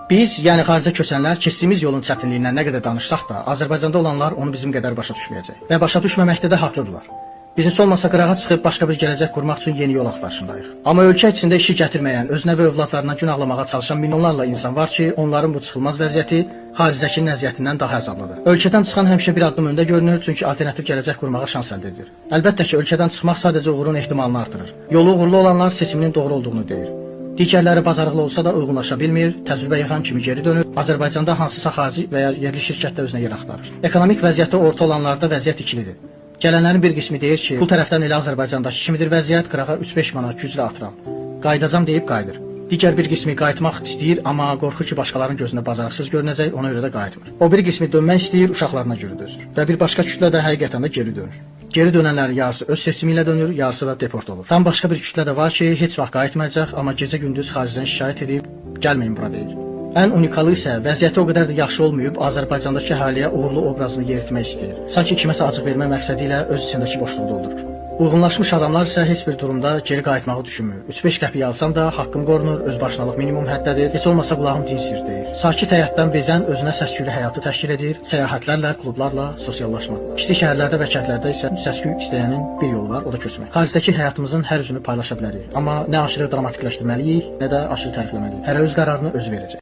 Biz, yəni xaricə köçənlər keçdiyimiz yolun çətinliyindən nə qədər danışsaq da, Azərbaycanda olanlar onu bizim qədər başa düşməyəcək. Və başa düşməməkdə də haqlıdırlar. Biz heç olmasa qırağa çıxıb başqa bir gələcək qurmaq üçün yeni yol axtarışındayıq. Amma ölkə içində işi gətirməyən, özünə və övladlarına günahtlamağa çalışan milyonlarla insan var ki, onların bu çıxılmaz vəziyyəti xaricdəkinin əziyyətindən daha əzablıdır. Ölkədən çıxan həmişə bir addım öndə görünür, çünki alternativ gələcək qurmağa şans əldə edir. Əlbəttə ki, ölkədən çıxmaq sadəcə uğurun ehtimalını artırır. Yolu uğurlu olanlar seçiminin doğru olduğunu deyir. Digərləri bacarıqlı olsa da uyğunlaşa bilmir, təcrübə yığan kimi geri dönür, Azərbaycanda hansısa xarici və ya yerli şirkətdə özünə yer axtarır. Ekonomik vəziyyəti orta olanlarda vəziyyət ikilidir. Gələnlərin bir qismi deyir ki, bu tərəfdən elə Azərbaycandakı kimidir vəziyyət, qırağa 3-5 manat güclə atıram. Qayıdacam deyib qayıdır. Digər bir qismi qayıtmaq istəyir, amma qorxur ki, başqalarının gözünə bacarıqsız görünəcək, ona görə də qayıtmır. O bir qismi dönmək istəyir, uşaqlarına görə dözür. Və bir başqa kütlə də həqiqətən də geri dönür. Geri dönənlərin yarısı öz seçimi ilə dönür, yarısı da deport olur. Tam başqa bir kütlə də var ki, heç vaxt qayıtmayacaq, amma gecə-gündüz xaricdən şikayət edib, gəlməyin bura deyir. Ən unikalı isə vəziyyəti o qədər də yaxşı olmayıb, Azərbaycandakı əhaliyə uğurlu obrazını yeritmək istəyir. Sanki kiməsə acıq vermək məqsədi ilə öz içindəki boşluğu doldurur. Uyğunlaşmış adamlar isə heç bir durumda geri qayıtmağı düşünmür. 3-5 qəpik alsam da haqqım qorunur, özbaşınalıq minimum həddədir. Heç olmasa qulağım dinsir deyir. Sakit həyatdan bezən özünə səs-küylü həyatı təşkil edir, səyahətlərlə, klublarla, sosiallaşmaqla. Kiçik şəhərlərdə və kəndlərdə isə səs-küy istəyənin bir yolu var, o da köçmək. Xaricdəki həyatımızın hər üzünü paylaşa bilərik, amma nə aşırı dramatikləşdirməliyik, nə də aşırı tərifləməliyik. Hərə öz qərarını özü verəcək.